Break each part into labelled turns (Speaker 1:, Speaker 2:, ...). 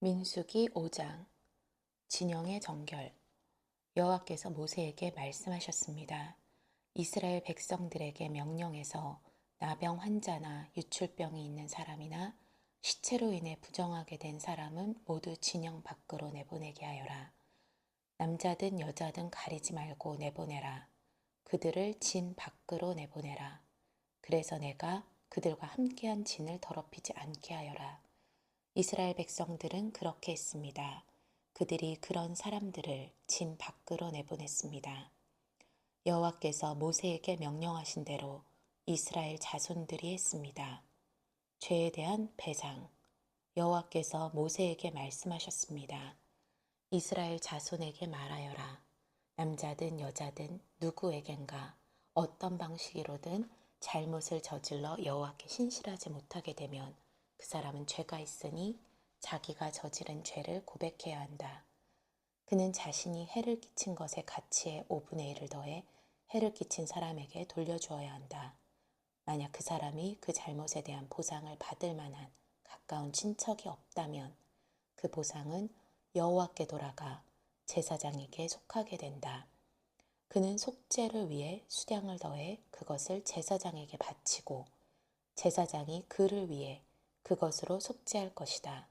Speaker 1: 민수기 5장 진영의 정결. 여호와께서 모세에게 말씀하셨습니다. 이스라엘 백성들에게 명령해서 나병 환자나 유출병이 있는 사람이나 시체로 인해 부정하게 된 사람은 모두 진영 밖으로 내보내게 하여라. 남자든 여자든 가리지 말고 내보내라. 그들을 진 밖으로 내보내라. 그래서 내가 그들과 함께한 진을 더럽히지 않게 하여라. 이스라엘 백성들은 그렇게 했습니다. 그들이 그런 사람들을 진 밖으로 내보냈습니다. 여호와께서 모세에게 명령하신 대로 이스라엘 자손들이 했습니다. 죄에 대한 배상. 여호와께서 모세에게 말씀하셨습니다. 이스라엘 자손에게 말하여라. 남자든 여자든 누구에겐가 어떤 방식으로든 잘못을 저질러 여호와께 신실하지 못하게 되면 그 사람은 죄가 있으니 자기가 저지른 죄를 고백해야 한다. 그는 자신이 해를 끼친 것의 가치의 5분의 1을 더해 해를 끼친 사람에게 돌려주어야 한다. 만약 그 사람이 그 잘못에 대한 보상을 받을 만한 가까운 친척이 없다면 그 보상은 여호와께 돌아가 제사장에게 속하게 된다. 그는 속죄를 위해 수량을 더해 그것을 제사장에게 바치고 제사장이 그를 위해 그것으로 속죄할 것이다.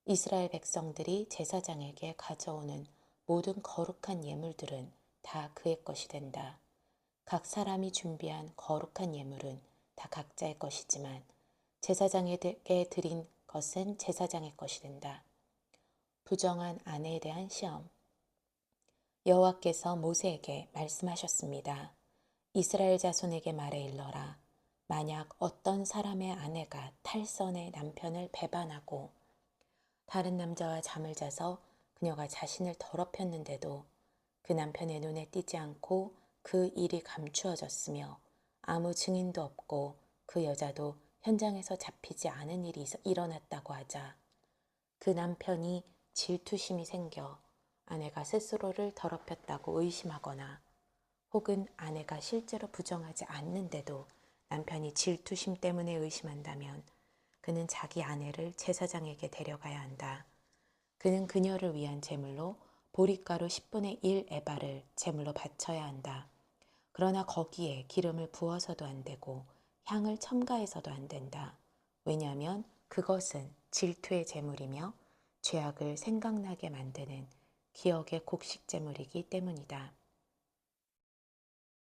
Speaker 1: 이스라엘 백성들이 제사장에게 가져오는 모든 거룩한 예물들은 다 그의 것이 된다. 각 사람이 준비한 거룩한 예물은 다 각자의 것이지만 제사장에게 드린 것은 제사장의 것이 된다. 부정한 아내에 대한 시험. 여호와께서 모세에게 말씀하셨습니다. 이스라엘 자손에게 말해 일러라. 만약 어떤 사람의 아내가 탈선해 남편을 배반하고 다른 남자와 잠을 자서 그녀가 자신을 더럽혔는데도 그 남편의 눈에 띄지 않고 그 일이 감추어졌으며 아무 증인도 없고 그 여자도 현장에서 잡히지 않은 일이 일어났다고 하자 그 남편이 질투심이 생겨 아내가 스스로를 더럽혔다고 의심하거나 혹은 아내가 실제로 부정하지 않는데도 남편이 질투심 때문에 의심한다면 그는 자기 아내를 제사장에게 데려가야 한다. 그는 그녀를 위한 제물로 보리가루 10분의 1 에바를 제물로 바쳐야 한다. 그러나 거기에 기름을 부어서도 안 되고 향을 첨가해서도 안 된다. 왜냐하면 그것은 질투의 제물이며 죄악을 생각나게 만드는 기억의 곡식 제물이기 때문이다.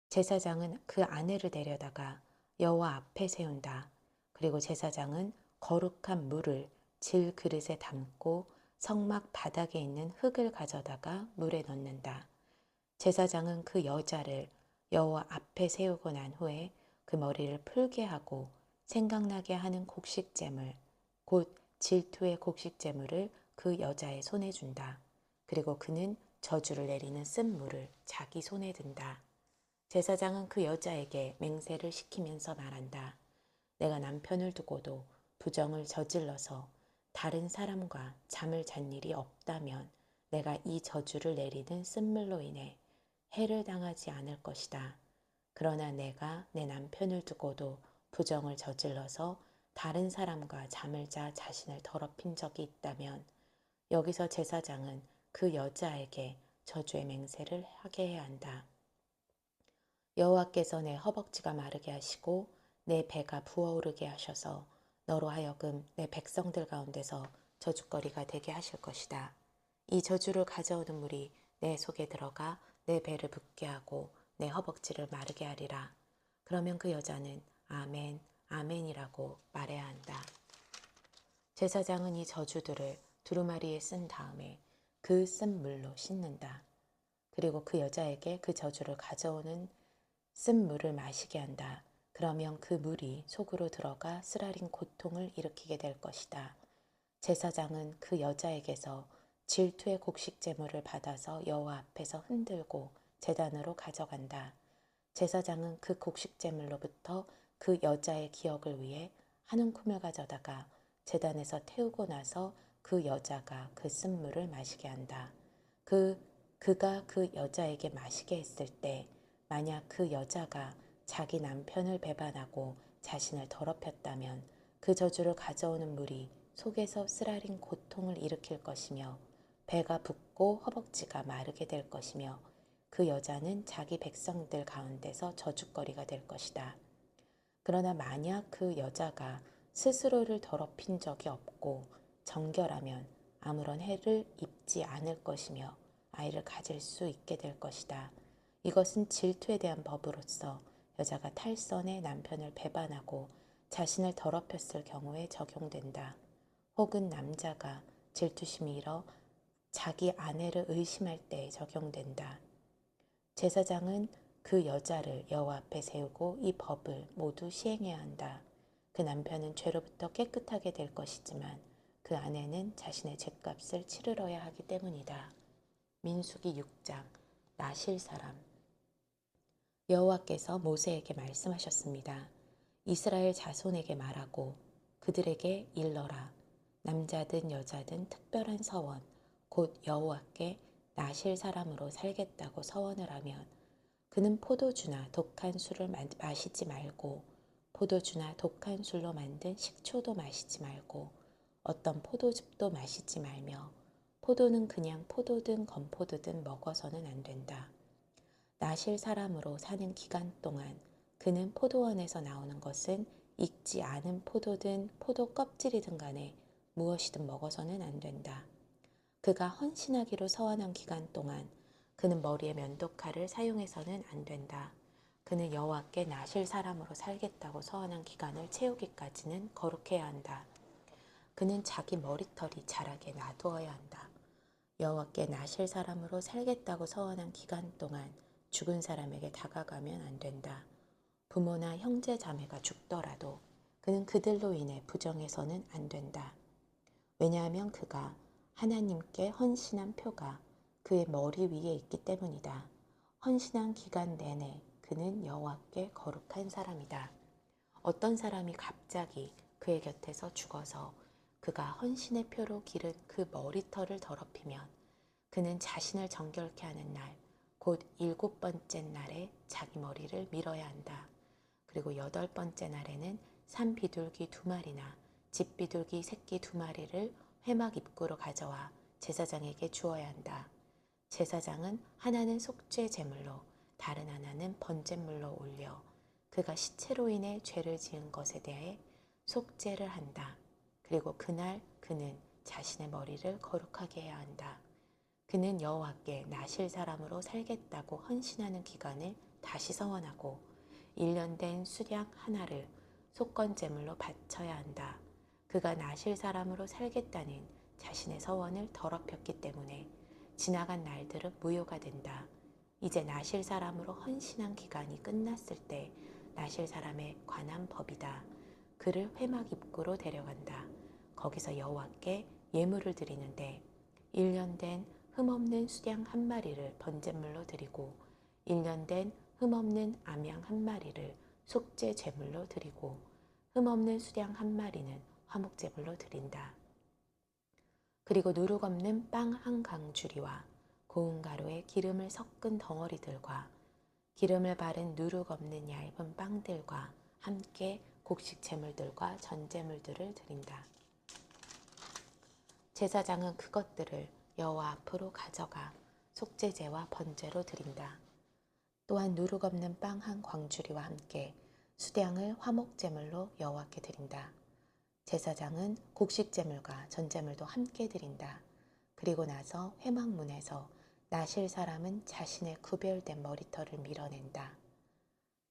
Speaker 1: 제사장은 그 아내를 데려다가 여호와 앞에 세운다. 그리고 제사장은 거룩한 물을 질 그릇에 담고 성막 바닥에 있는 흙을 가져다가 물에 넣는다. 제사장은 그 여자를 여호와 앞에 세우고 난 후에 그 머리를 풀게 하고 생각나게 하는 곡식제물, 곧 질투의 곡식제물을 그 여자의 손에 준다. 그리고 그는 저주를 내리는 쓴 물을 자기 손에 든다. 제사장은 그 여자에게 맹세를 시키면서 말한다. 내가 남편을 두고도 부정을 저질러서 다른 사람과 잠을 잔 일이 없다면 내가 이 저주를 내리는 쓴물로 인해 해를 당하지 않을 것이다. 그러나 내가 내 남편을 두고도 부정을 저질러서 다른 사람과 잠을 자 자신을 더럽힌 적이 있다면 여기서 제사장은 그 여자에게 저주의 맹세를 하게 해야 한다. 여호와께서 내 허벅지가 마르게 하시고 내 배가 부어오르게 하셔서 너로 하여금 내 백성들 가운데서 저주거리가 되게 하실 것이다. 이 저주를 가져오는 물이 내 속에 들어가 내 배를 붓게 하고 내 허벅지를 마르게 하리라. 그러면 그 여자는 아멘, 아멘이라고 말해야 한다. 제사장은 이 저주들을 두루마리에 쓴 다음에 그 쓴 물로 씻는다. 그리고 그 여자에게 그 저주를 가져오는 쓴 물을 마시게 한다. 그러면 그 물이 속으로 들어가 쓰라린 고통을 일으키게 될 것이다. 제사장은 그 여자에게서 질투의 곡식 제물을 받아서 여호와 앞에서 흔들고 제단으로 가져간다. 제사장은 그 곡식 제물로부터 그 여자의 기억을 위해 한 움큼을 가져다가 제단에서 태우고 나서 그 여자가 그 쓴물을 마시게 한다. 그가 그 여자에게 마시게 했을 때 만약 그 여자가 자기 남편을 배반하고 자신을 더럽혔다면 그 저주를 가져오는 물이 속에서 쓰라린 고통을 일으킬 것이며 배가 붓고 허벅지가 마르게 될 것이며 그 여자는 자기 백성들 가운데서 저주거리가 될 것이다. 그러나 만약 그 여자가 스스로를 더럽힌 적이 없고 정결하면 아무런 해를 입지 않을 것이며 아이를 가질 수 있게 될 것이다. 이것은 질투에 대한 법으로서 여자가 탈선해 남편을 배반하고 자신을 더럽혔을 경우에 적용된다. 혹은 남자가 질투심이 일어 자기 아내를 의심할 때에 적용된다. 제사장은 그 여자를 여호와 앞에 세우고 이 법을 모두 시행해야 한다. 그 남편은 죄로부터 깨끗하게 될 것이지만 그 아내는 자신의 죗값을 치르러야 하기 때문이다. 민수기 6장 나실 사람. 여호와께서 모세에게 말씀하셨습니다. 이스라엘 자손에게 말하고 그들에게 일러라. 남자든 여자든 특별한 서원 곧 여호와께 나실 사람으로 살겠다고 서원을 하면 그는 포도주나 독한 술을 마시지 말고 포도주나 독한 술로 만든 식초도 마시지 말고 어떤 포도즙도 마시지 말며 포도는 그냥 포도든 건포도든 먹어서는 안 된다. 나실 사람으로 사는 기간 동안 그는 포도원에서 나오는 것은 익지 않은 포도든 포도 껍질이든 간에 무엇이든 먹어서는 안 된다. 그가 헌신하기로 서원한 기간 동안 그는 머리에 면도칼을 사용해서는 안 된다. 그는 여호와께 나실 사람으로 살겠다고 서원한 기간을 채우기까지는 거룩해야 한다. 그는 자기 머리털이 자라게 놔두어야 한다. 여호와께 나실 사람으로 살겠다고 서원한 기간 동안 죽은 사람에게 다가가면 안 된다. 부모나 형제 자매가 죽더라도 그는 그들로 인해 부정해서는 안 된다. 왜냐하면 그가 하나님께 헌신한 표가 그의 머리 위에 있기 때문이다. 헌신한 기간 내내 그는 여호와께 거룩한 사람이다. 어떤 사람이 갑자기 그의 곁에서 죽어서 그가 헌신의 표로 기른 그 머리털을 더럽히면 그는 자신을 정결케 하는 날, 곧 7번째 날에 자기 머리를 밀어야 한다. 그리고 8번째 날에는 산비둘기 2마리나 집비둘기 새끼 2마리를 회막 입구로 가져와 제사장에게 주어야 한다. 제사장은 하나는 속죄 제물로 다른 하나는 번제물로 올려 그가 시체로 인해 죄를 지은 것에 대해 속죄를 한다. 그리고 그날 그는 자신의 머리를 거룩하게 해야 한다. 그는 여호와께 나실 사람으로 살겠다고 헌신하는 기간을 다시 서원하고 1년 된 수량 하나를 속건 제물로 바쳐야 한다. 그가 나실 사람으로 살겠다는 자신의 서원을 더럽혔기 때문에 지나간 날들은 무효가 된다. 이제 나실 사람으로 헌신한 기간이 끝났을 때 나실 사람에 관한 법이다. 그를 회막 입구로 데려간다. 거기서 여호와께 예물을 드리는데 1년 된 흠없는 수양 1마리를 번제물로 드리고 1년 된 흠없는 암양 1마리를 속죄 제물로 드리고 흠없는 수양 1마리는 화목제물로 드린다. 그리고 누룩 없는 빵 1강주리와 고운 가루에 기름을 섞은 덩어리들과 기름을 바른 누룩 없는 얇은 빵들과 함께 곡식 제물들과 전제물들을 드린다. 제사장은 그것들을 여호와 앞으로 가져가 속죄제와 번제로 드린다. 또한 누룩 없는 빵 1광주리와 함께 수량을 화목제물로 여호와께 드린다. 제사장은 곡식제물과 전제물도 함께 드린다. 그리고 나서 회막문에서 나실 사람은 자신의 구별된 머리털을 밀어낸다.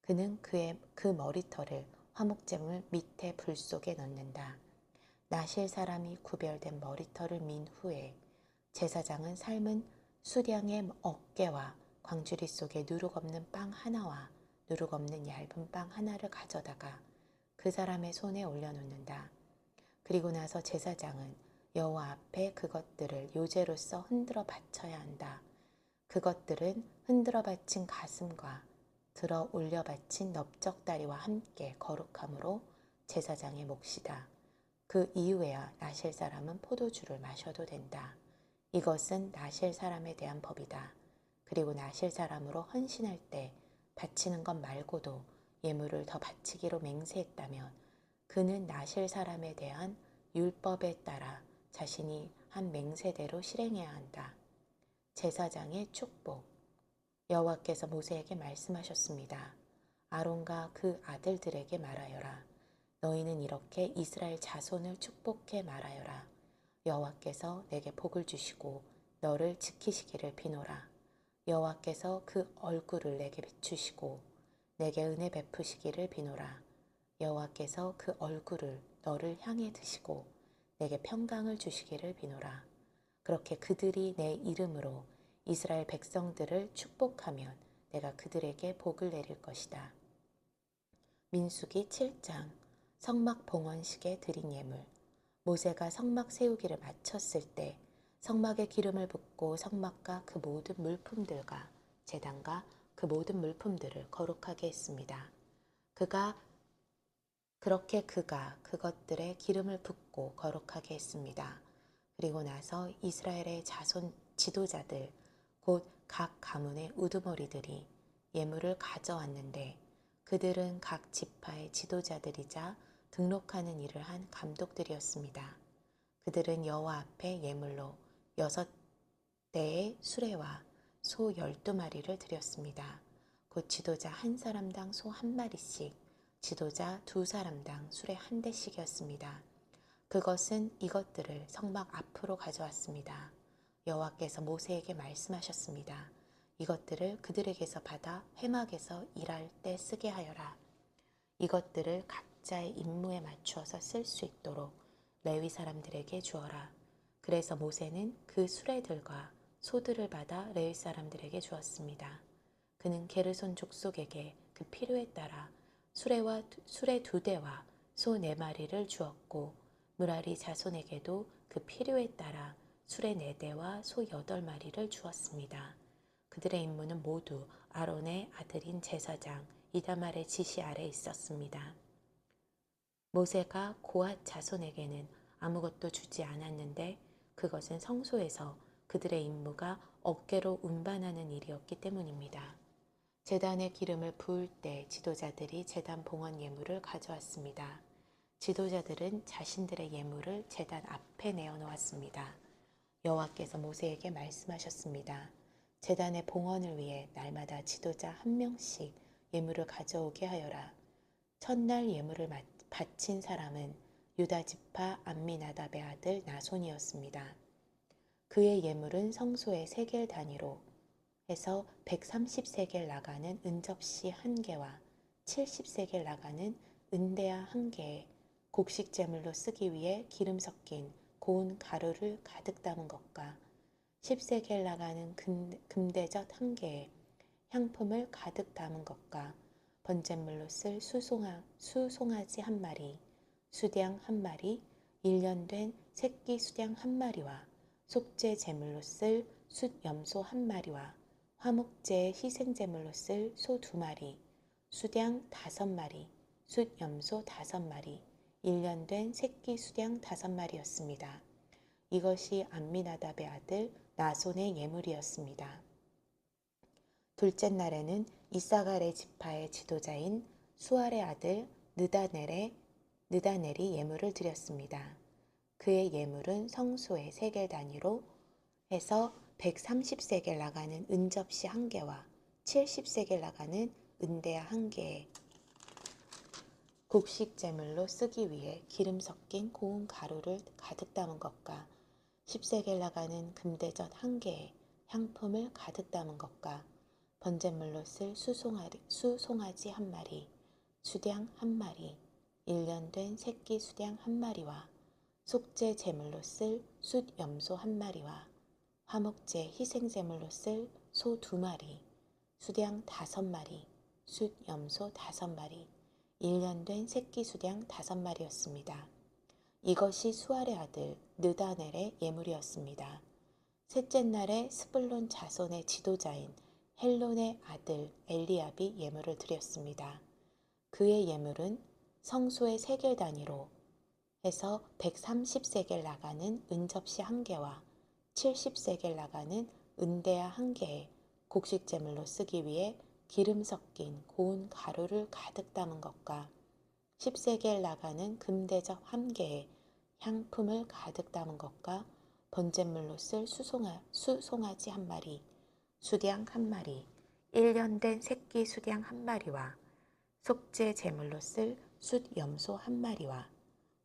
Speaker 1: 그는 그 머리털을 화목제물 밑에 불 속에 넣는다. 나실 사람이 구별된 머리털을 민 후에 제사장은 삶은 수량의 어깨와 광주리 속에 누룩 없는 빵 하나와 누룩 없는 얇은 빵 하나를 가져다가 그 사람의 손에 올려놓는다. 그리고 나서 제사장은 여호와 앞에 그것들을 요제로서 흔들어 바쳐야 한다. 그것들은 흔들어 바친 가슴과 들어 올려 바친 넓적다리와 함께 거룩함으로 제사장의 몫이다. 그 이후에야 나실 사람은 포도주를 마셔도 된다. 이것은 나실 사람에 대한 법이다. 그리고 나실 사람으로 헌신할 때 바치는 것 말고도 예물을 더 바치기로 맹세했다면 그는 나실 사람에 대한 율법에 따라 자신이 한 맹세대로 실행해야 한다. 제사장의 축복. 여호와께서 모세에게 말씀하셨습니다. 아론과 그 아들들에게 말하여라. 너희는 이렇게 이스라엘 자손을 축복해 말하여라. 여호와께서 내게 복을 주시고 너를 지키시기를 비노라. 여호와께서 그 얼굴을 내게 비추시고 내게 은혜 베푸시기를 비노라. 여호와께서 그 얼굴을 너를 향해 드시고 내게 평강을 주시기를 비노라. 그렇게 그들이 내 이름으로 이스라엘 백성들을 축복하면 내가 그들에게 복을 내릴 것이다. 민수기 7장. 성막 봉헌식에 드린 예물. 모세가 성막 세우기를 마쳤을 때 성막에 기름을 붓고 성막과 그 모든 물품들과 제단과 그 모든 물품들을 거룩하게 했습니다. 그렇게 그가 그것들에 기름을 붓고 거룩하게 했습니다. 그리고 나서 이스라엘의 자손 지도자들 곧 각 가문의 우두머리들이 예물을 가져왔는데 그들은 각 지파의 지도자들이자 등록하는 일을 한 감독들이었습니다. 그들은 여호와 앞에 예물로 6대의 수레와 소 12마리를 드렸습니다. 곧 지도자 한 사람당 소 한 마리씩, 지도자 2사람당 수레 1대씩이었습니다. 그것은 이것들을 성막 앞으로 가져왔습니다. 여호와께서 모세에게 말씀하셨습니다. 이것들을 그들에게서 받아 회막에서 일할 때 쓰게 하여라. 이것들을 각자의 임무에 맞추어서 쓸 수 있도록 레위 사람들에게 주어라. 그래서 모세는 그 수레들과 소들을 받아 레위 사람들에게 주었습니다. 그는 게르손 족속에게 그 필요에 따라 수레 2대와 소 4마리를 주었고 므라리 자손에게도 그 필요에 따라 수레 4대와 소 8마리를 주었습니다. 그들의 임무는 모두 아론의 아들인 제사장 이다말의 지시 아래 있었습니다. 모세가 고앗 자손에게는 아무것도 주지 않았는데 그것은 성소에서 그들의 임무가 어깨로 운반하는 일이었기 때문입니다. 제단에 기름을 부을 때 지도자들이 제단 봉헌 예물을 가져왔습니다. 지도자들은 자신들의 예물을 제단 앞에 내어놓았습니다. 여호와께서 모세에게 말씀하셨습니다. 제단의 봉헌을 위해 날마다 지도자 한 명씩 예물을 가져오게 하여라. 첫날 예물을 바친 사람은 유다 지파 암미나답의 아들 나손이었습니다. 그의 예물은 성소의 세겔 단위로 해서 130세겔 나가는 은접시 1개와 70세겔 나가는 은대야 1개에 곡식 제물로 쓰기 위해 기름 섞인 고운 가루를 가득 담은 것과 10세겔 나가는 금대젓 1개에 향품을 가득 담은 것과 번제물로 쓸 수송아지 1마리, 수량 1마리, 1년 된 새끼 수량 1마리와 속죄 제물로 쓸 숫염소 1마리와 화목제 희생제물로 쓸 소 2마리, 수량 5마리, 숫염소 5마리, 1년 된 새끼 수량 5마리였습니다. 이것이 암미나답의 아들 나손의 예물이었습니다. 둘째 날에는 이사갈의 지파의 지도자인 수알의 아들 느다넬이 예물을 드렸습니다. 그의 예물은 성소의 세겔 단위로 해서 130세겔 나가는 은접시 1개와 70세겔 나가는 은대야 1개에 곡식 제물로 쓰기 위해 기름 섞인 고운 가루를 가득 담은 것과 10세겔 나가는 금대젓 1개에 향품을 가득 담은 것과 번제물로 쓸 수송아지 1마리, 수량 1마리, 1년 된 새끼 수량 1마리와 속죄 제물로 쓸 숫염소 1마리와 화목제 희생제물로 쓸 소 2마리, 수량 5마리, 숫염소 5마리, 1년 된 새끼 수량 5마리였습니다. 이것이 수알의 아들 느다넬의 예물이었습니다. 셋째 날에 스불론 자손의 지도자인 헬론의 아들 엘리압이 예물을 드렸습니다. 그의 예물은 성소의 세겔 단위로 해서 130세겔 나가는 은접시 1개와 70세겔 나가는 은대야 1개에 곡식 제물로 쓰기 위해 기름 섞인 고운 가루를 가득 담은 것과 10세겔 나가는 금대접 1개에 향품을 가득 담은 것과 번제물로 쓸 수송아지 한 마리, 수량 한 마리, 1년 된 새끼 수량 한 마리와 속죄 제물로 쓸 숫염소 한 마리와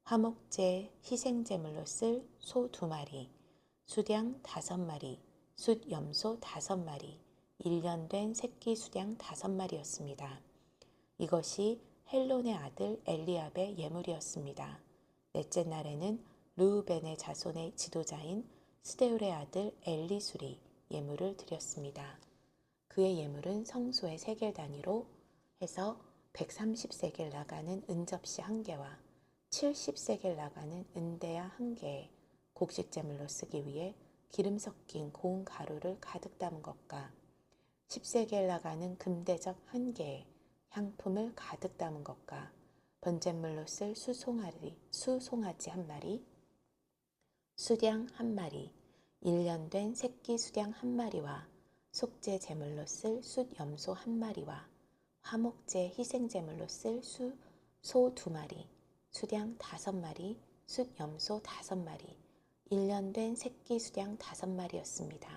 Speaker 1: 화목제 희생제물로 쓸 소 두 마리, 수량 5마리, 숫염소 5마리, 1년 된 새끼 수량 5마리였습니다. 이것이 헬론의 아들 엘리압의 예물이었습니다. 넷째 날에는 르우벤의 자손의 지도자인 스데울의 아들 엘리술이 예물을 드렸습니다. 그의 예물은 성소의 세겔 단위로 해서 130세겔 나가는 은접시 한 개와 70세겔 나가는 은대야 한 개에 곡식제물로 쓰기 위해 기름 섞인 고운 가루를 가득 담은 것과 10세겔 나가는 금대접 한 개에 향품을 가득 담은 것과 번제물로 쓸 수송아지 한 마리, 수량 한 마리, 1년 된 새끼 수량 한 마리와 속죄 제물로 쓸 숫염소 한 마리와 화목제 희생제물로 쓸 소 두 마리, 수량 5마리, 숫염소 5마리, 1년 된 새끼 수량 5마리였습니다.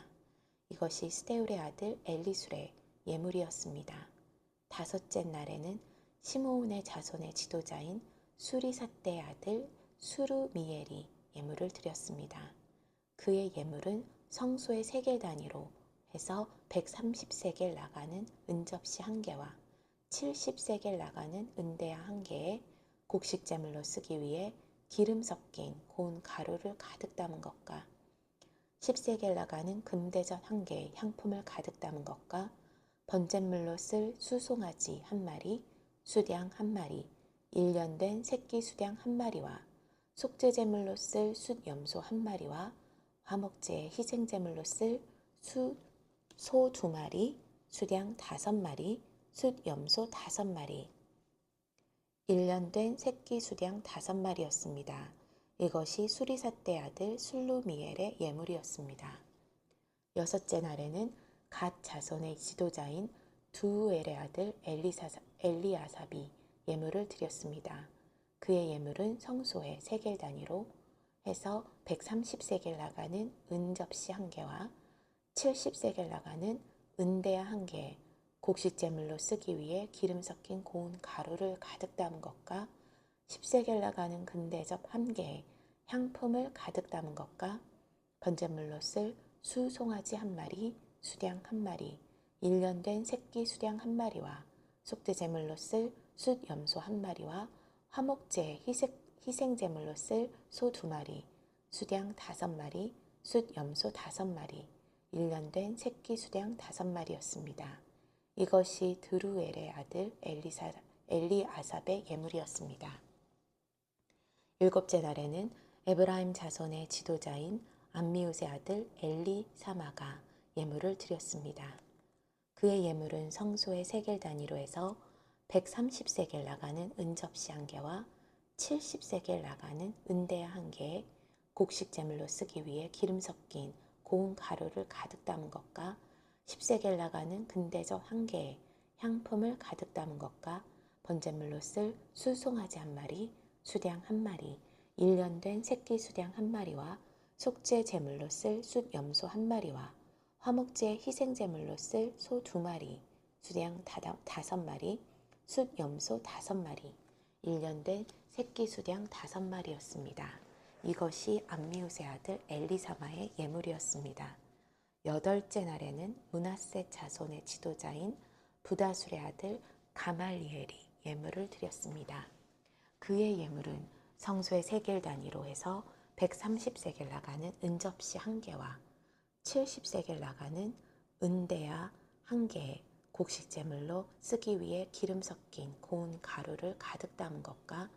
Speaker 1: 이것이 스데울의 아들 엘리술의 예물이었습니다. 다섯째 날에는 시므온의 자손의 지도자인 수리삿대의 아들 수르미엘이 예물을 드렸습니다. 그의 예물은 성소의 세겔 단위로 해서 130세겔 나가는 은접시 한 개와 70세겔 나가는 은대야 한 개에 곡식제물로 쓰기 위해 기름 섞인 고운 가루를 가득 담은 것과 10세겔 나가는 금대접 한 개에 향품을 가득 담은 것과 번제물로 쓸 수송아지 한 마리, 수량 한 마리, 1년 된 새끼 수량 한 마리와 속죄제물로 쓸 숫염소 한 마리와 화목제 희생제물로 쓸 소 두 마리, 수량 5마리, 숫염소 5마리, 1년 된 새끼 수량 5마리였습니다. 이것이 수리삿대 아들 술루미엘의 예물이었습니다. 여섯째 날에는 갓 자손의 지도자인 두우엘의 아들 엘리아삽이 예물을 드렸습니다. 그의 예물은 성소의 세겔 단위로 해서 130세겔 나가는 은접시 한 개와 70세겔 나가는 은대야 한 개에 곡식제물로 쓰기 위해 기름 섞인 고운 가루를 가득 담은 것과 10세겔 나가는 금대접 한 개에 향품을 가득 담은 것과 번제물로 쓸 수송아지 한 마리, 수량 한 마리, 1년 된 새끼 수량 한 마리와 속죄제물로 쓸 숫염소 한 마리와 화목제 희생제물로 쓸 소 두 마리, 수량 5마리, 숫염소 5마리, 1년 된 새끼 수량 5마리였습니다. 이것이 드루엘의 아들 엘리아삽의 예물이었습니다. 일곱째 날에는 에브라임 자손의 지도자인 암미우스의 아들 엘리사마가 예물을 드렸습니다. 그의 예물은 성소의 세겔 단위로 해서 130세겔 나가는 은접시 한 개와 70세겔 나가는 은대야 한 개에 곡식제물로 쓰기 위해 기름 섞인 고운 가루를 가득 담은 것과 10세겔 나가는 금대접 한 개에 향품을 가득 담은 것과 번제물로 쓸 수송아지 한 마리, 수량 한 마리, 1년 된 새끼 수량 한 마리와 속죄 제물로 쓸 숫염소 한 마리와 화목제 희생제물로 쓸 소 두 마리, 수량 5마리, 숫염소 5마리, 1년 된 새끼 수량 5마리였습니다. 이것이 암미우스의 아들 엘리사마의 예물이었습니다. 여덟째 날에는 므낫세 자손의 지도자인 부다술의 아들 가말리엘이 예물을 드렸습니다. 그의 예물은 성소의 세겔 단위로 해서 130세겔 나가는 은접시 한 개와 70세겔 나가는 은대야 한 개에 곡식제물로 쓰기 위해 기름 섞인 고운 가루를 가득 담은 것과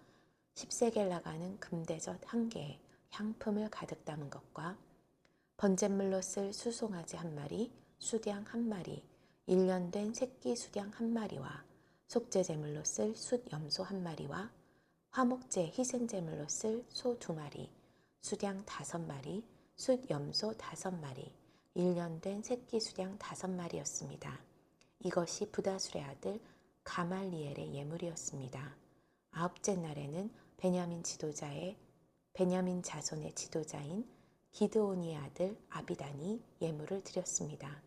Speaker 1: 10세겔 나가는 금대접 한 개에 향품을 가득 담은 것과 번제물로 쓸 수송아지 한 마리, 수량 한 마리, 1년 된 새끼 수량 한 마리와 속죄제물로 쓸 숫염소 한 마리와 화목제 희생제물로 쓸 소 두 마리, 수량 5마리, 숫염소 5마리, 1년 된 새끼 수량 5마리였습니다. 이것이 부다술의 아들 가말리엘의 예물이었습니다. 아홉째 날에는 베냐민 지도자의 베냐민 자손의 지도자인 기드온이의 아들 아비단이 예물을 드렸습니다.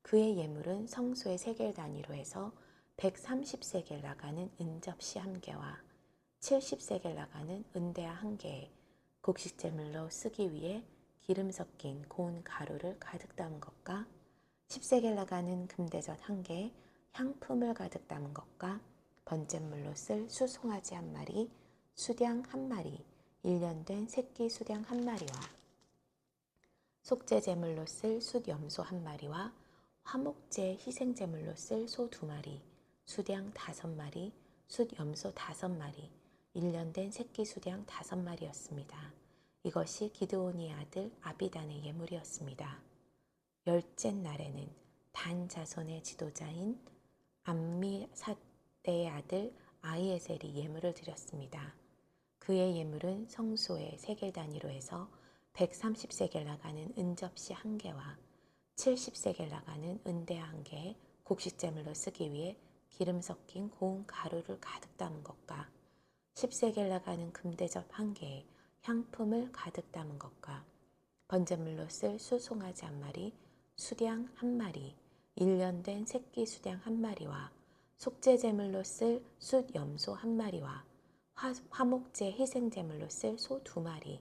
Speaker 1: 그의 예물은 성소의 세겔 단위로 해서 130세겔 나가는 은접시 1개와 70세겔 나가는 은대야 1개에 곡식제물로 쓰기 위해 기름 섞인 고운 가루를 가득 담은 것과 10세겔 나가는 금대젓 1개에 향품을 가득 담은 것과 번제물로 쓸 수송아지 1마리, 수량 1마리, 1년 된 새끼 수량 1마리와 속죄제물로 쓸 숫염소 1마리와 화목제 희생제물로 쓸 소 2마리, 수량 5마리, 숫염소 5마리, 1년 된 새끼 수량 5마리였습니다. 이것이 기드온이의 아들 아비단의 예물이었습니다. 열째 날에는 단 자손의 지도자인 암미사대의 아들 아히에셀이 예물을 드렸습니다. 그의 예물은 성소의 세겔 단위로 해서 130세겔 나가는 은접시 1개와 70세겔 나가는 은대야 1개에 곡식제물로 쓰기 위해 기름 섞인 고운 가루를 가득 담은 것과 10세겔 나가는 금대접 1개에 향품을 가득 담은 것과 번제물로 쓸 수송아지 1마리, 수량 1마리, 1년 된 새끼 수량 1마리와 속죄제물로 쓸 숫염소 1마리와 화목제 희생제물로 쓸 소 2마리,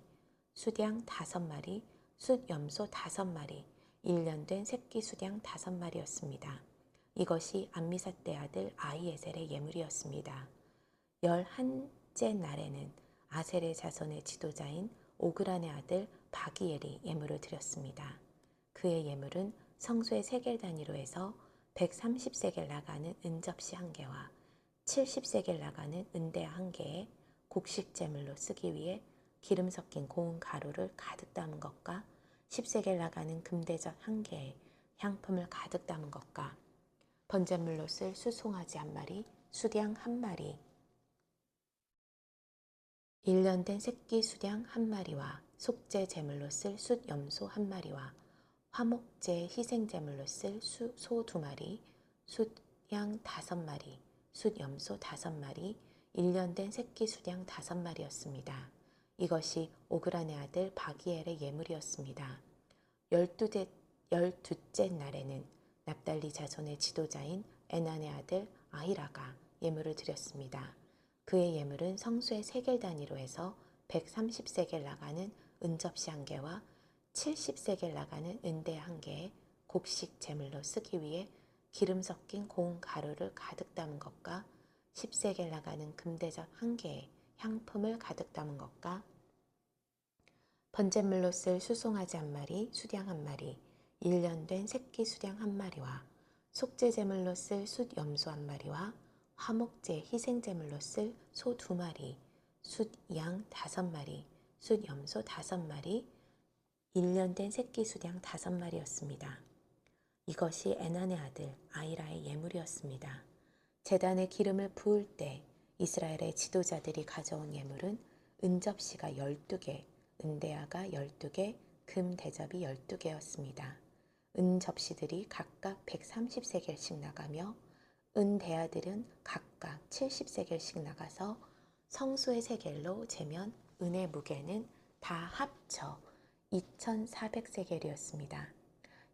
Speaker 1: 수량 5마리, 숫염소 5마리, 1년 된 새끼 수량 5마리였습니다. 이것이 암미사대 아들 아히에셀의 예물이었습니다. 11째 날에는 아셀의 자손의 지도자인 오그란의 아들 바기엘이 예물을 드렸습니다. 그의 예물은 성소의 세겔 단위로 해서 130세겔 나가는 은접시 1개와 70세겔 나가는 은대야 1개에 곡식제물로 쓰기 위해 기름 섞인 고운 가루를 가득 담은 것과 10세겔 나가는 금대접 1개에 향품을 가득 담은 것과 번제물로 쓸 수송아지 1마리, 수량 1마리, 1년 된 새끼 수량 1마리와 속죄 제물로 쓸 숫염소 1마리와 화목제 희생제물로 쓸 소 2마리, 숫양 5마리, 숫염소 5마리, 1년 된 새끼 수량 5마리였습니다. 이것이 오그란의 아들 바기엘의 예물이었습니다. 12째 날에는 납달리 자손의 지도자인 에난의 아들 아히라가 예물을 드렸습니다. 그의 예물은 성소의 세겔 단위로 해서 130세겔 나가는 은접시 1개와 70세겔 나가는 은대 1개에 곡식 제물로 쓰기 위해 기름 섞인 고운 가루를 가득 담은 것과 10세겔 나가는 금대접 1개에 향품을 가득 담은 것과 번제물로 쓸 수송아지 1마리, 수량 1마리, 1년 된 새끼 수량 1마리와 속죄제물로 쓸 숫염소 1마리와 화목제 희생제물로 쓸 소 2마리, 숫양 5마리, 숫염소 5마리, 1년 된 새끼 수량 5마리였습니다. 이것이 에난의 아들 아히라의 예물이었습니다. 제단에 기름을 부을 때 이스라엘의 지도자들이 가져온 예물은 은접시가 12개, 은대야가 12개, 금 대접이 12개였습니다. 은접시들이 각각 130세겔씩 나가며 은대야들은 각각 70세겔씩 나가서 성소의 세겔로 재면 은의 무게는 다 합쳐 2400세겔이었습니다.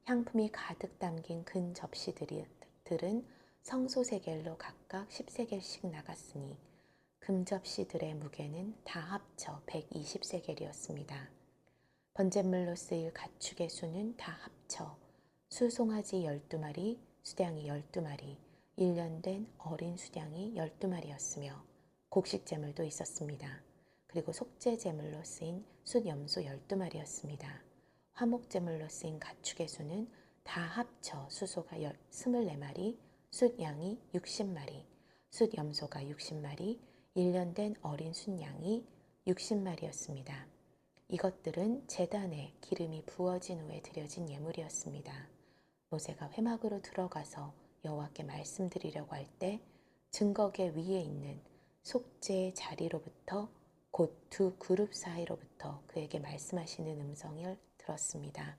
Speaker 1: 향품이 가득 담긴 금 접시들은 성소 세겔로 각각 10세겔씩 나갔으니 금접시들의 무게는 다 합쳐 120세겔이었습니다. 번제물로 쓰일 가축의 수는 다 합쳐 수송아지 12마리, 수량이 12마리, 1년 된 어린 수량이 12마리였으며 곡식제물도 있었습니다. 그리고 속죄제물로 쓰인 숫염소 12마리였습니다. 화목제물로 쓰인 가축의 수는 다 합쳐 수소가 24마리, 숫양이 60마리, 숫염소가 60마리, 1년 된 어린 숫양이 60마리였습니다. 이것들은 제단에 기름이 부어진 후에 드려진 예물이었습니다. 모세가 회막으로 들어가서 여호와께 말씀드리려고 할 때 증거계 위에 있는 속죄의 자리로부터 곧 두 그룹 사이로부터 그에게 말씀하시는 음성을 들었습니다.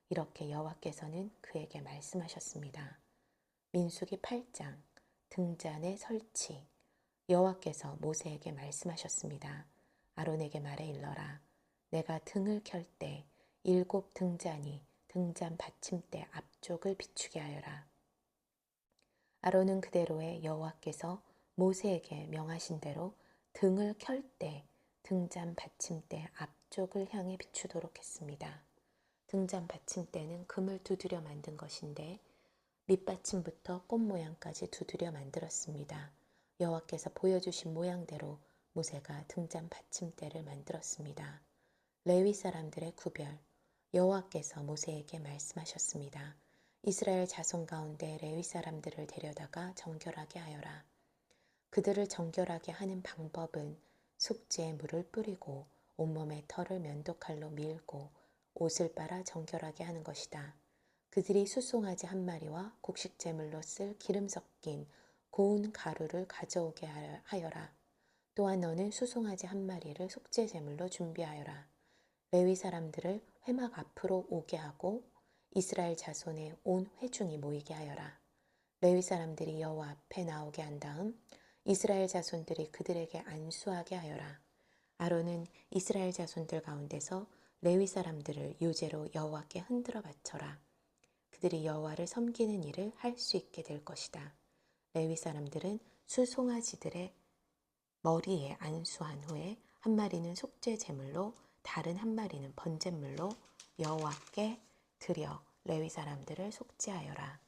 Speaker 1: 이렇게 여호와께서는 그에게 말씀하셨습니다. 민수기 8장 등잔의 설치. 여호와께서 모세에게 말씀하셨습니다. 아론에게 말해 일러라. 내가 등을 켤 때 7등잔이 등잔 받침대 앞쪽을 비추게 하여라. 아론은 그대로의 여호와께서 모세에게 명하신 대로 등을 켤 때 등잔 받침대 앞쪽을 향해 비추도록 했습니다. 등잔 받침대는 금을 두드려 만든 것인데 밑받침부터 꽃 모양까지 두드려 만들었습니다. 여호와께서 보여주신 모양대로 모세가 등잔 받침대를 만들었습니다. 레위 사람들의 구별. 여호와께서 모세에게 말씀하셨습니다. 이스라엘 자손 가운데 레위 사람들을 데려다가 정결하게 하여라. 그들을 정결하게 하는 방법은 속죄의 물을 뿌리고 온몸에 털을 면도칼로 밀고 옷을 빨아 정결하게 하는 것이다. 그들이 수송아지 한 마리와 곡식제물로 쓸 기름 섞인 고운 가루를 가져오게 하여라. 또한 너는 수송아지 한 마리를 속죄제물로 준비하여라. 레위 사람들을 회막 앞으로 오게 하고 이스라엘 자손의 온 회중이 모이게 하여라. 레위 사람들이 여호와 앞에 나오게 한 다음 이스라엘 자손들이 그들에게 안수하게 하여라. 아론은 이스라엘 자손들 가운데서 레위 사람들을 요제로 여호와께 흔들어 바쳐라. 그들이 여호와를 섬기는 일을 할 수 있게 될 것이다. 레위 사람들은 수송아지들의 머리에 안수한 후에 한 마리는 속죄 제물로 다른 한 마리는 번제물로 여호와께 드려 레위 사람들을 속죄하여라.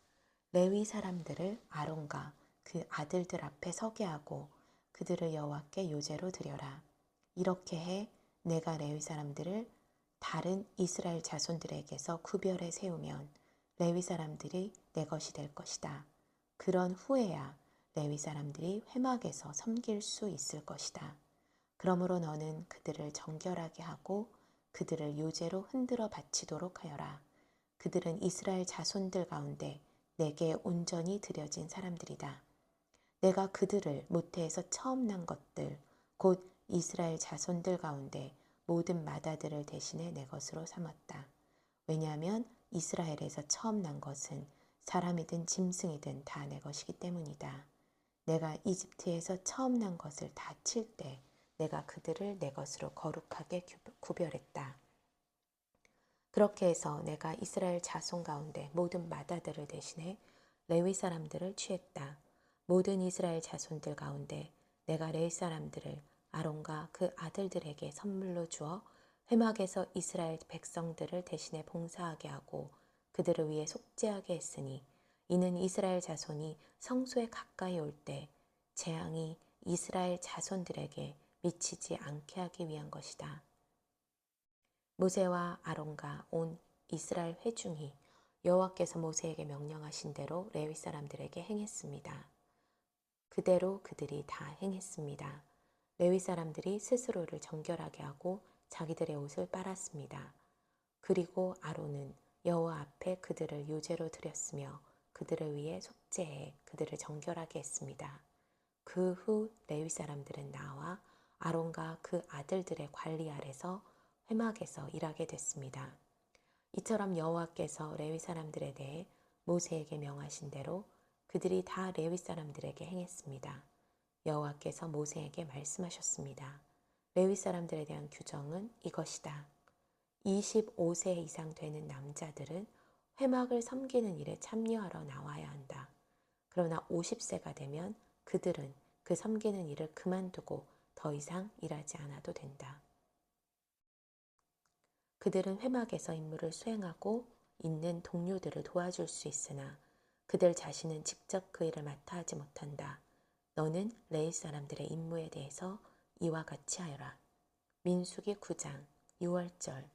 Speaker 1: 레위 사람들을 아론과 그 아들들 앞에 서게 하고 그들을 여호와께 요제로 드려라. 이렇게 해 내가 레위 사람들을 다른 이스라엘 자손들에게서 구별해 세우면 레위 사람들이 내 것이 될 것이다. 그런 후에야 레위 사람들이 회막에서 섬길 수 있을 것이다. 그러므로 너는 그들을 정결하게 하고 그들을 요제로 흔들어 바치도록 하여라. 그들은 이스라엘 자손들 가운데 내게 온전히 드려진 사람들이다. 내가 그들을 모태에서 처음 난 것들 곧 이스라엘 자손들 가운데 모든 맏아들을 대신해 내 것으로 삼았다. 왜냐하면 이스라엘에서 처음 난 것은 사람이든 짐승이든 다 내 것이기 때문이다. 내가 이집트에서 처음 난 것을 다 칠 때 내가 그들을 내 것으로 거룩하게 구별했다. 그렇게 해서 내가 이스라엘 자손 가운데 모든 맏아들을 대신해 레위 사람들을 취했다. 모든 이스라엘 자손들 가운데 내가 레위 사람들을 아론과 그 아들들에게 선물로 주어 회막에서 이스라엘 백성들을 대신해 봉사하게 하고 그들을 위해 속죄하게 했으니 이는 이스라엘 자손이 성소에 가까이 올 때 재앙이 이스라엘 자손들에게 미치지 않게 하기 위한 것이다. 모세와 아론과 온 이스라엘 회중이 여호와께서 모세에게 명령하신 대로 레위 사람들에게 행했습니다. 그대로 그들이 다 행했습니다. 레위 사람들이 스스로를 정결하게 하고 자기들의 옷을 빨았습니다. 그리고 아론은 여호와 앞에 그들을 요제로 드렸으며 그들을 위해 속죄해 그들을 정결하게 했습니다. 그 후 레위 사람들은 나와 아론과 그 아들들의 관리 아래서 회막에서 일하게 됐습니다. 이처럼 여호와께서 레위 사람들에 대해 모세에게 명하신 대로 그들이 다 레위 사람들에게 행했습니다. 여호와께서 모세에게 말씀하셨습니다. 레위 사람들에 대한 규정은 이것이다. 25세 이상 되는 남자들은 회막을 섬기는 일에 참여하러 나와야 한다. 그러나 50세가 되면 그들은 그 섬기는 일을 그만두고 더 이상 일하지 않아도 된다. 그들은 회막에서 임무를 수행하고 있는 동료들을 도와줄 수 있으나 그들 자신은 직접 그 일을 맡아 하지 못한다. 너는 레위 사람들의 임무에 대해서 이와 같이 하여라. 민수기 9장 6월절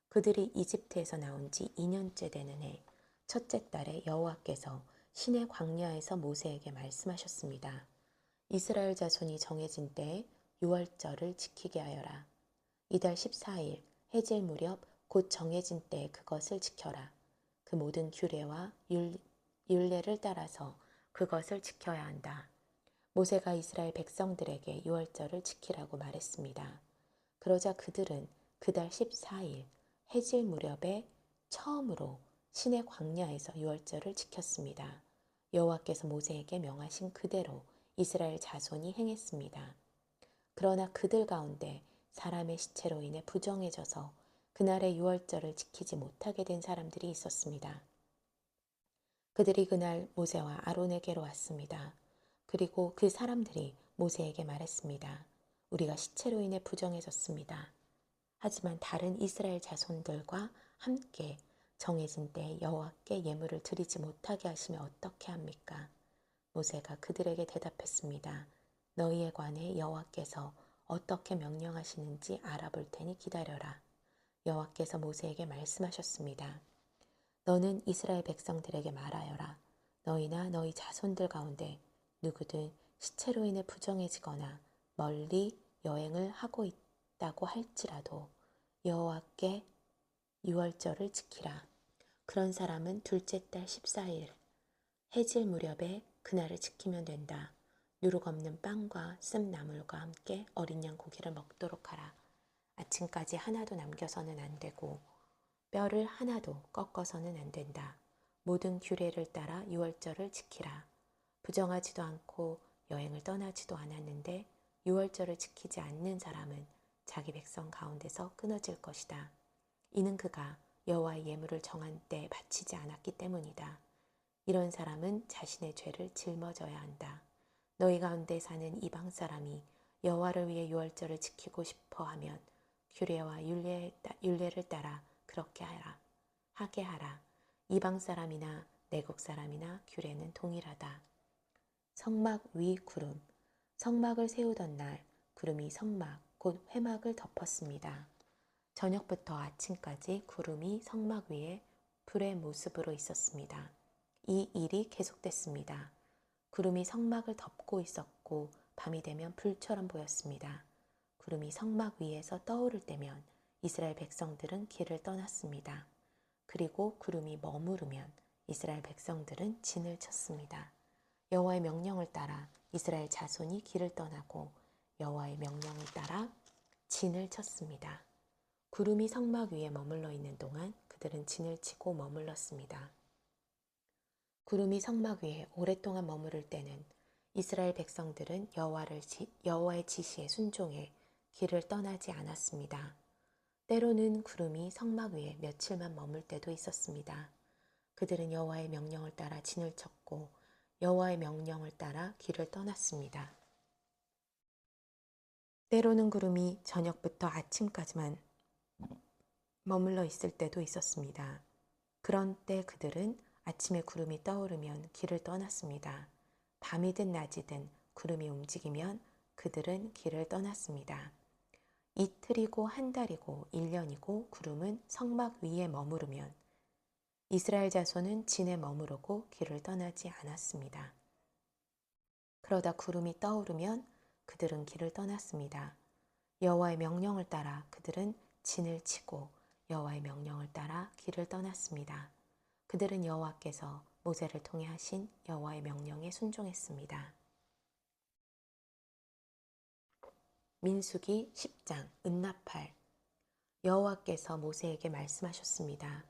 Speaker 1: 그들이 이집트에서 나온 지 2년째 되는 해 첫째 달에 여호와께서 시내 광야에서 모세에게 말씀하셨습니다. 이스라엘 자손이 정해진 때에 6월절을 지키게 하여라. 이달 14일 해질 무렵 곧 정해진 때에 그것을 지켜라. 그 모든 규례와 율례를 따라서 그것을 지켜야 한다. 모세가 이스라엘 백성들에게 6월절을 지키라고 말했습니다. 그러자 그들은 그달 14일 해질 무렵에 처음으로 시내 광야에서 6월절을 지켰습니다. 여호와께서 모세에게 명하신 그대로 이스라엘 자손이 행했습니다. 그러나 그들 가운데 사람의 시체로 인해 부정해져서 그날의 유월절을 지키지 못하게 된 사람들이 있었습니다. 그들이 그날 모세와 아론에게로 왔습니다. 그리고 그 사람들이 모세에게 말했습니다. 우리가 시체로 인해 부정해졌습니다. 하지만 다른 이스라엘 자손들과 함께 정해진 때에 여호와께 예물을 드리지 못하게 하시면 어떻게 합니까? 모세가 그들에게 대답했습니다. 너희에 관해 여호와께서 어떻게 명령하시는지 알아볼 테니 기다려라. 여호와께서 모세에게 말씀하셨습니다. 너는 이스라엘 백성들에게 말하여라. 너희나 너희 자손들 가운데 누구든 시체로 인해 부정해지거나 멀리 여행을 하고 있다고 할지라도 여호와께 유월절을 지키라. 그런 사람은 둘째 달 14일 해질 무렵에 그날을 지키면 된다. 누룩 없는 빵과 쓴 나물과 함께 어린 양 고기를 먹도록 하라. 아침까지 하나도 남겨서는 안 되고 뼈를 하나도 꺾어서는 안 된다. 모든 규례를 따라 유월절을 지키라. 부정하지도 않고 여행을 떠나지도 않았는데 유월절을 지키지 않는 사람은 자기 백성 가운데서 끊어질 것이다. 이는 그가 여호와의 예물을 정한 때에 바치지 않았기 때문이다. 이런 사람은 자신의 죄를 짊어져야 한다. 너희 가운데 사는 이방 사람이 여호와를 위해 유월절을 지키고 싶어 하면 규례와 율례를 따라 그렇게 하게 하라. 이방 사람이나 내국 사람이나 규례는 동일하다. 성막 위 구름. 성막을 세우던 날 구름이 성막 곧 회막을 덮었습니다. 저녁부터 아침까지 구름이 성막 위에 불의 모습으로 있었습니다. 이 일이 계속됐습니다. 구름이 성막을 덮고 있었고 밤이 되면 불처럼 보였습니다. 구름이 성막 위에서 떠오를 때면 이스라엘 백성들은 길을 떠났습니다. 그리고 구름이 머무르면 이스라엘 백성들은 진을 쳤습니다. 여호와의 명령을 따라 이스라엘 자손이 길을 떠나고 여호와의 명령을 따라 진을 쳤습니다. 구름이 성막 위에 머물러 있는 동안 그들은 진을 치고 머물렀습니다. 구름이 성막 위에 오랫동안 머무를 때는 이스라엘 백성들은 여호와의 지시에 순종해 길을 떠나지 않았습니다. 때로는 구름이 성막 위에 며칠만 머물 때도 있었습니다. 그들은 여호와의 명령을 따라 진을 쳤고 여호와의 명령을 따라 길을 떠났습니다. 때로는 구름이 저녁부터 아침까지만 머물러 있을 때도 있었습니다. 그런 때 그들은 아침에 구름이 떠오르면 길을 떠났습니다. 밤이든 낮이든 구름이 움직이면 그들은 길을 떠났습니다. 이틀이고 한 달이고 1년이고 구름은 성막 위에 머무르면 이스라엘 자손은 진에 머무르고 길을 떠나지 않았습니다. 그러다 구름이 떠오르면 그들은 길을 떠났습니다. 여호와의 명령을 따라 그들은 진을 치고 여호와의 명령을 따라 길을 떠났습니다. 그들은 여호와께서 모세를 통해 하신 여호와의 명령에 순종했습니다. 민수기 10장 은나팔. 여호와께서 모세에게 말씀하셨습니다.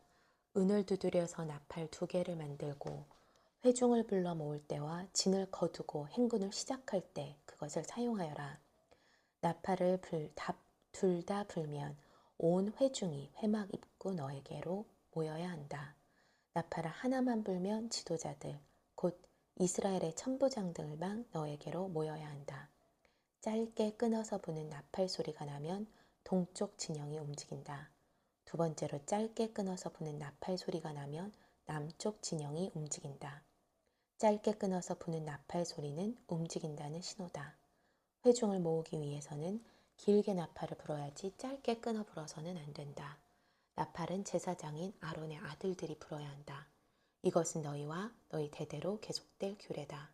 Speaker 1: 은을 두드려서 나팔 2개를 만들고 회중을 불러 모을 때와 진을 거두고 행군을 시작할 때 그것을 사용하여라. 나팔을 둘 다 불면 온 회중이 회막 입구 너에게로 모여야 한다. 나팔을 하나만 불면 지도자들 곧 이스라엘의 천부장들만 너에게로 모여야 한다. 짧게 끊어서 부는 나팔 소리가 나면 동쪽 진영이 움직인다. 두 번째로 짧게 끊어서 부는 나팔 소리가 나면 남쪽 진영이 움직인다. 짧게 끊어서 부는 나팔 소리는 움직인다는 신호다. 회중을 모으기 위해서는 길게 나팔을 불어야지 짧게 끊어 불어서는 안 된다. 나팔은 제사장인 아론의 아들들이 불어야 한다. 이것은 너희와 너희 대대로 계속될 규례다.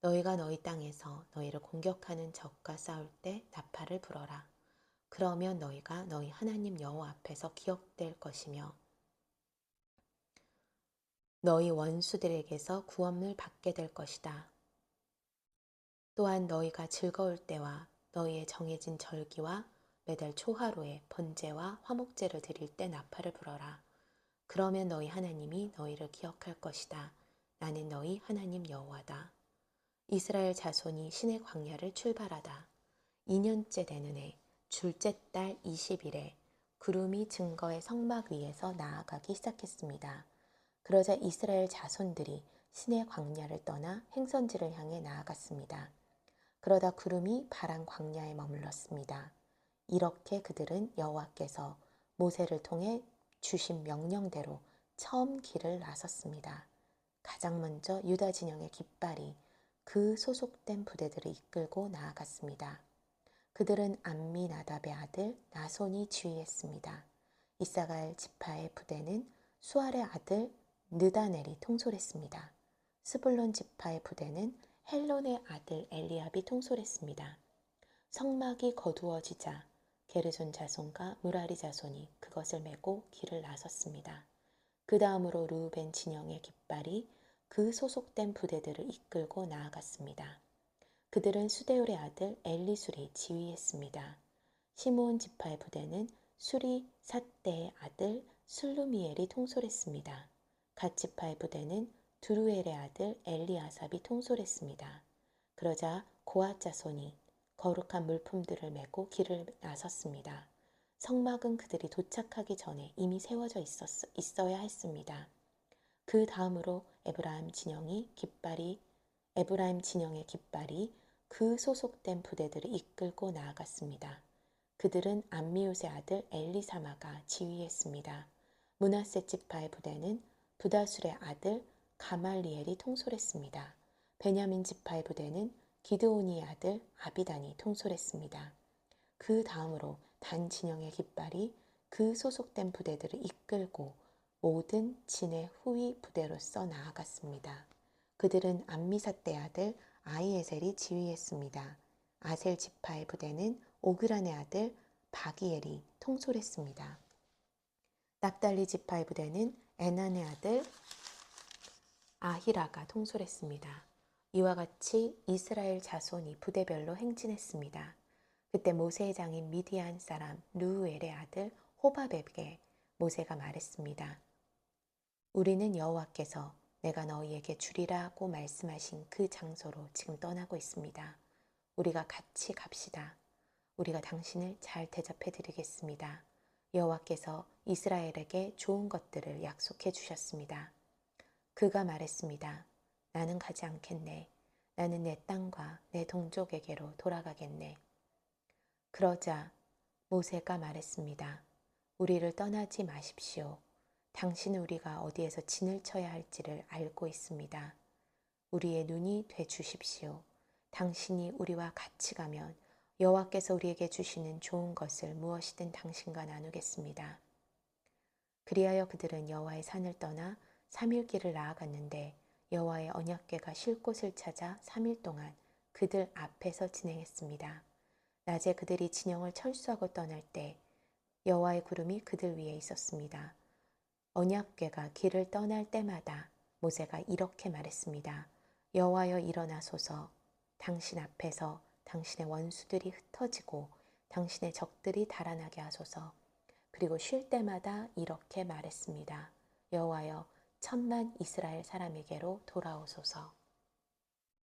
Speaker 1: 너희가 너희 땅에서 너희를 공격하는 적과 싸울 때 나팔을 불어라. 그러면 너희가 너희 하나님 여호와 앞에서 기억될 것이며 너희 원수들에게서 구원을 받게 될 것이다. 또한 너희가 즐거울 때와 너희의 정해진 절기와 매달 초하루에 번제와 화목제를 드릴 때 나팔을 불어라. 그러면 너희 하나님이 너희를 기억할 것이다. 나는 너희 하나님 여호와다. 이스라엘 자손이 신의 광야를 출발하다. 2년째 되는 해 둘째 달 20일에 구름이 증거의 성막 위에서 나아가기 시작했습니다. 그러자 이스라엘 자손들이 신의 광야를 떠나 행선지를 향해 나아갔습니다. 그러다 구름이 파란 광야에 머물렀습니다. 이렇게 그들은 여호와께서 모세를 통해 주신 명령대로 처음 길을 나섰습니다. 가장 먼저 유다 진영의 깃발이 그 소속된 부대들을 이끌고 나아갔습니다. 그들은 암미나답의 아들 나손이 지휘했습니다. 이사갈 지파의 부대는 수알의 아들 느다넬이 통솔했습니다. 스불론 지파의 부대는 헬론의 아들 엘리압이 통솔했습니다. 성막이 거두어지자 게르손 자손과 무라리 자손이 그것을 메고 길을 나섰습니다. 그 다음으로 르우벤 진영의 깃발이 그 소속된 부대들을 이끌고 나아갔습니다. 그들은 수데울의 아들 엘리술이 지휘했습니다. 시므온 지파의 부대는 수리 삿대의 아들 술루미엘이 통솔했습니다. 갓 지파의 부대는 두루엘의 아들 엘리아삽이 통솔했습니다. 그러자 고앗 자손이 거룩한 물품들을 메고 길을 나섰습니다. 성막은 그들이 도착하기 전에 이미 세워져 있어야 했습니다. 그 다음으로 에브라임 진영의 깃발이 그 소속된 부대들을 이끌고 나아갔습니다. 그들은 암미웃의 아들 엘리사마가 지휘했습니다. 므낫세 지파의 부대는 부다술의 아들 가말리엘이 통솔했습니다. 베냐민 지파의 부대는 기드오니의 아들 아비단이 통솔했습니다. 그 다음으로 단 진영의 깃발이 그 소속된 부대들을 이끌고 모든 진의 후위 부대로서 나아갔습니다. 그들은 암미사떼 아들 아이에셀이 지휘했습니다. 아셀 지파의 부대는 오그란의 아들 바기엘이 통솔했습니다. 납달리 지파의 부대는 에난의 아들 아히라가 통솔했습니다. 이와 같이 이스라엘 자손이 부대별로 행진했습니다. 그때 모세의 장인 미디안 사람 르우엘의 아들 호밥에게 모세가 말했습니다. 우리는 여호와께서 내가 너희에게 주리라고 말씀하신 그 장소로 지금 떠나고 있습니다. 우리가 같이 갑시다. 우리가 당신을 잘 대접해 드리겠습니다. 여호와께서 이스라엘에게 좋은 것들을 약속해 주셨습니다. 그가 말했습니다. 나는 가지 않겠네. 나는 내 땅과 내 동족에게로 돌아가겠네. 그러자 모세가 말했습니다. 우리를 떠나지 마십시오. 당신은 우리가 어디에서 진을 쳐야 할지를 알고 있습니다. 우리의 눈이 돼 주십시오. 당신이 우리와 같이 가면 여호와께서 우리에게 주시는 좋은 것을 무엇이든 당신과 나누겠습니다. 그리하여 그들은 여호와의 산을 떠나 3일 길을 나아갔는데 여호와의 언약궤가 쉴 곳을 찾아 3일 동안 그들 앞에서 진행했습니다. 낮에 그들이 진영을 철수하고 떠날 때 여호와의 구름이 그들 위에 있었습니다. 언약궤가 길을 떠날 때마다 모세가 이렇게 말했습니다. 여호와여 일어나소서. 당신 앞에서 당신의 원수들이 흩어지고 당신의 적들이 달아나게 하소서. 그리고 쉴 때마다 이렇게 말했습니다. 여호와여 천만 이스라엘 사람에게로 돌아오소서.